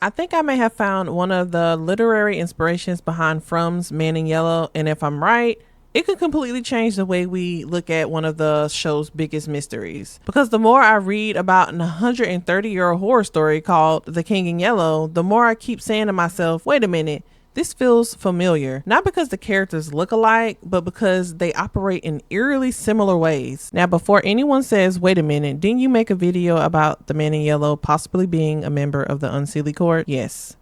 I think I may have found one of the literary inspirations behind From's Man in Yellow, and if I'm right, it could completely change the way we look at one of the show's biggest mysteries. Because the more I read about an 130-year-old horror story called The King in Yellow, the more I keep saying to myself, wait a minute, this feels familiar, not because the characters look alike, but because they operate in eerily similar ways. Now, before anyone says, wait a minute, didn't you make a video about the Man in Yellow possibly being a member of the Unseelie Court? Yes,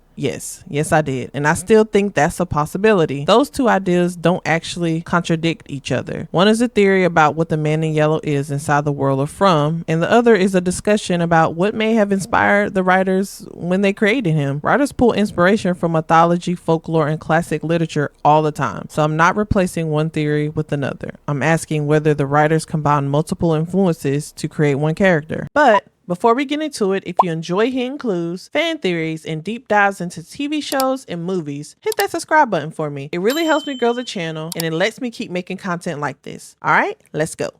I did. And I still think that's a possibility. Those two ideas don't actually contradict each other. One is a theory about what the Man in Yellow is inside the world of From, and the other is a discussion about what may have inspired the writers when they created him. Writers pull inspiration from mythology, folklore, and classic literature all the time. So I'm not replacing one theory with another. I'm asking whether the writers combine multiple influences to create one character. But before we get into it, if you enjoy hidden clues, fan theories, and deep dives into TV shows and movies, hit that subscribe button for me. It really helps me grow the channel and it lets me keep making content like this. All right, let's go.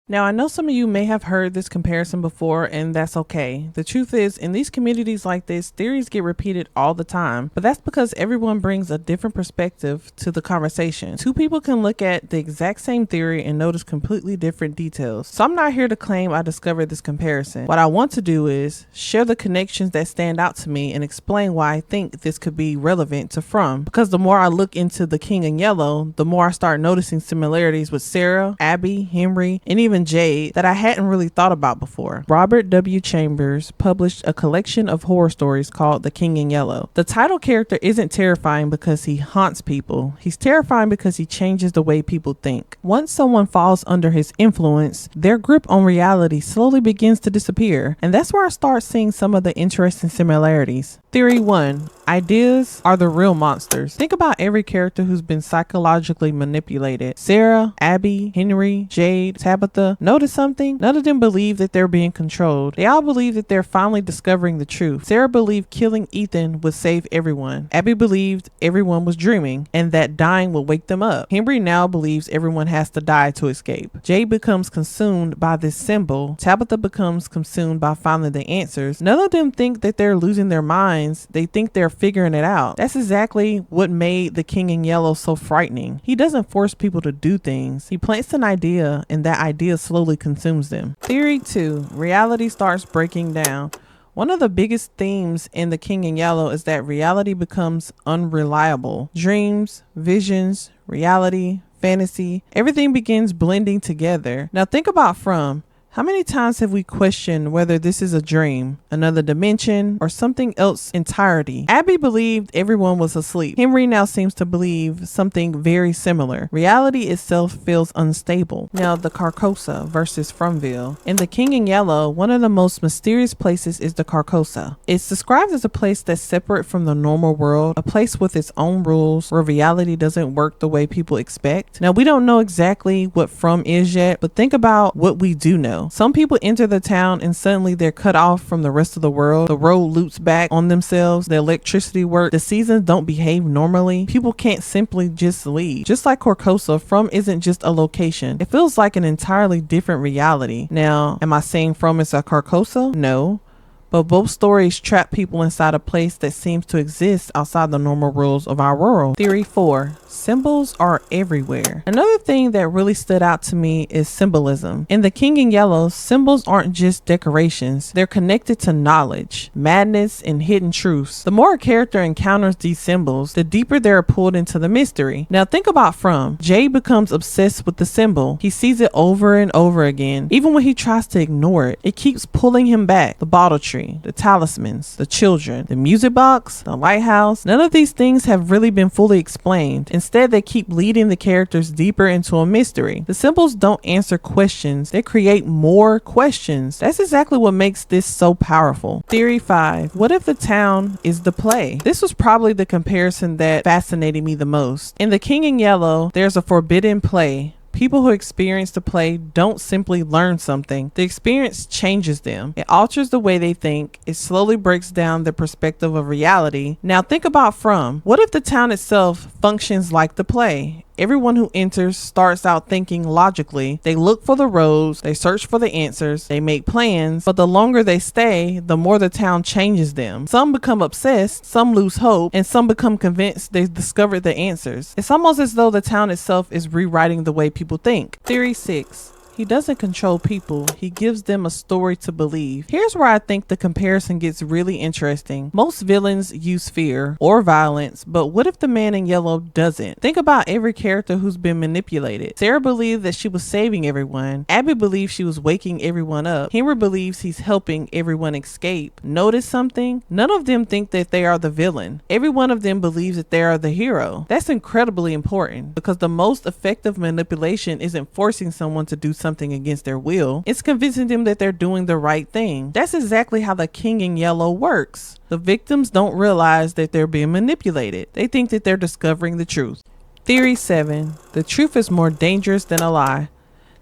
Now, I know some of you may have heard this comparison before, and that's okay. The truth is, in these communities like this, theories get repeated all the time, but that's because everyone brings a different perspective to the conversation. Two people can look at the exact same theory and notice completely different details. So I'm not here to claim I discovered this comparison. What I want to do is share the connections that stand out to me and explain why I think this could be relevant to From. Because the more I look into The King in Yellow, the more I start noticing similarities with Sarah, Abby, Henry, and even Jade that I hadn't really thought about before. Robert W. Chambers published a collection of horror stories called The King in Yellow. The title character isn't terrifying because he haunts people. He's terrifying because he changes the way people think. Once someone falls under his influence, their grip on reality slowly begins to disappear. And that's where I start seeing some of the interesting similarities. Theory 1. Ideas are the real monsters. Think about every character who's been psychologically manipulated. Sarah, Abby, Henry, Jade, Tabitha. Notice something? None of them believe that they're being controlled. They all believe that they're finally discovering the truth. Sarah believed killing Ethan would save everyone. Abby believed everyone was dreaming and that dying would wake them up. Henry now believes everyone has to die to escape. Jade becomes consumed by this symbol. Tabitha becomes consumed by finding the answers. None of them think that they're losing their minds. They think they're figuring it out. That's exactly what made The King in Yellow so frightening. He doesn't force people to do things. He plants an idea and that idea slowly consumes them. Theory 2. Reality starts breaking down. One of the biggest themes in The King in Yellow is that reality becomes unreliable. Dreams, visions, reality, fantasy, everything begins blending together. Now think about From. How many times have we questioned whether this is a dream, another dimension, or something else entirety? Abby believed everyone was asleep. Henry now seems to believe something very similar. Reality itself feels unstable. Now, the Carcosa versus Fromville. In The King in Yellow, one of the most mysterious places is the Carcosa. It's described as a place that's separate from the normal world, a place with its own rules where reality doesn't work the way people expect. Now, we don't know exactly what From is yet, but think about what we do know. Some people enter the town and suddenly they're cut off from the rest of the world. The road loops back on themselves. The electricity works. The seasons don't behave normally. People can't simply just leave. Just like Carcosa, From isn't just a location. It feels like an entirely different reality. Now, am I saying From is a Carcosa? No. But both stories trap people inside a place that seems to exist outside the normal rules of our world. Theory 4. Symbols are everywhere. Another thing that really stood out to me is symbolism. In The King in Yellow, symbols aren't just decorations. They're connected to knowledge, madness, and hidden truths. The more a character encounters these symbols, the deeper they're pulled into the mystery. Now think about From. Jay becomes obsessed with the symbol. He sees it over and over again. Even when he tries to ignore it, it keeps pulling him back. The bottle tree, the talismans, the children, the music box, the lighthouse. None of these things have really been fully explained. Instead, they keep leading the characters deeper into a mystery. The symbols don't answer questions, they create more questions. That's exactly what makes this so powerful. Theory 5. What if the town is the play? This was probably the comparison that fascinated me the most. In The King in Yellow, there's a forbidden play. People who experience the play don't simply learn something. The experience changes them. It alters the way they think. It slowly breaks down their perspective of reality. Now think about From. What if the town itself functions like the play? Everyone who enters starts out thinking logically. They look for the roads, they search for the answers, they make plans, but the longer they stay, the more the town changes them. Some become obsessed, some lose hope, and some become convinced they've discovered the answers. It's almost as though the town itself is rewriting the way people think. Theory 6. He doesn't control people, he gives them a story to believe. Here's where I think the comparison gets really interesting. Most villains use fear or violence, but what if the man in yellow doesn't? Think about every character who's been manipulated. Sarah believed that she was saving everyone. Abby believes she was waking everyone up. Henry believes he's helping everyone escape. Notice something? None of them think that they are the villain. Every one of them believes that they are the hero. That's incredibly important because the most effective manipulation isn't forcing someone to do something against their will. It's convincing them that they're doing the right thing. That's exactly how the king in yellow works. The victims don't realize that they're being manipulated. They think that they're discovering the truth. Theory 7. The truth is more dangerous than a lie.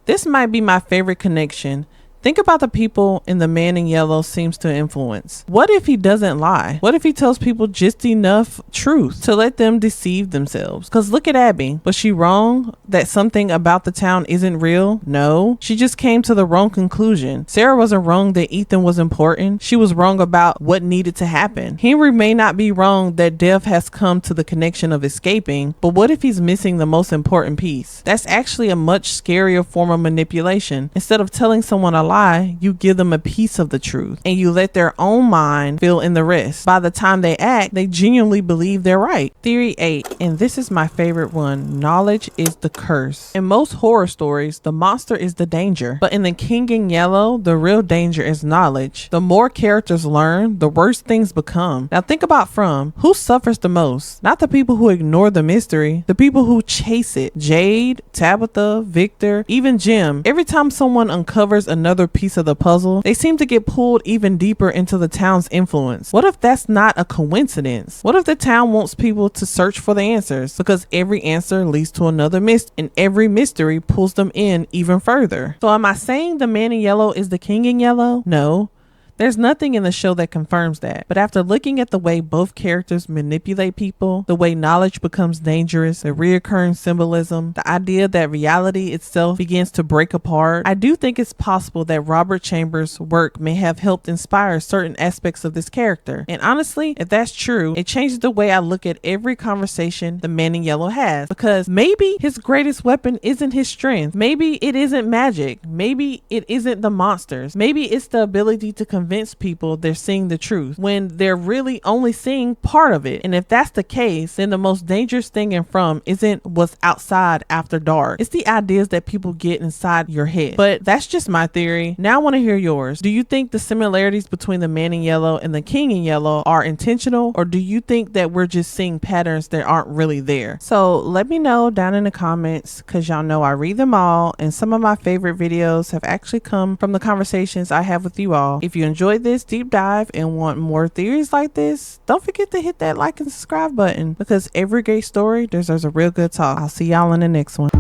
This might be my favorite connection. Think about the people in the man in yellow seems to influence. What if he doesn't lie? What if he tells people just enough truth to let them deceive themselves? Because look at Abby. Was she wrong that something about the town isn't real? No. She just came to the wrong conclusion. Sarah wasn't wrong that Ethan was important. She was wrong about what needed to happen. Henry may not be wrong that Dev has come to the connection of escaping, but what if he's missing the most important piece? That's actually a much scarier form of manipulation. Instead of telling someone a lie, you give them a piece of the truth and you let their own mind fill in the rest. By the time they act, they genuinely believe they're right. Theory 8, and this is my favorite one. Knowledge is the curse. In most horror stories, the monster is the danger, but in The King in Yellow, the real danger is knowledge. The more characters learn, the worse things become. Now think about who suffers the most? Not the people who ignore the mystery, the people who chase it. Jade, Tabitha, Victor, even Jim. Every time someone uncovers another piece of the puzzle, they seem to get pulled even deeper into the town's influence. What if that's not a coincidence? What if the town wants people to search for the answers because every answer leads to another mystery and every mystery pulls them in even further? So am I saying the man in yellow is the king in yellow? No. There's nothing in the show that confirms that. But after looking at the way both characters manipulate people, the way knowledge becomes dangerous, the reoccurring symbolism, the idea that reality itself begins to break apart, I do think it's possible that Robert Chambers' work may have helped inspire certain aspects of this character. And honestly, if that's true, it changes the way I look at every conversation the man in yellow has. Because maybe his greatest weapon isn't his strength. Maybe it isn't magic. Maybe it isn't the monsters. Maybe it's the ability to convince people they're seeing the truth when they're really only seeing part of it. And if that's the case, then the most dangerous thing in From isn't what's outside after dark. It's the ideas that people get inside your head. But that's just my theory. Now I want to hear yours. Do you think the similarities between the man in yellow and the king in yellow are intentional, or do you think that we're just seeing patterns that aren't really there? So let me know down in the comments, because y'all know I read them all, and some of my favorite videos have actually come from the conversations I have with you all. If you enjoyed this deep dive and want more theories like this, don't forget to hit that like and subscribe button, because every great story deserves a real good talk. I'll see y'all in the next one.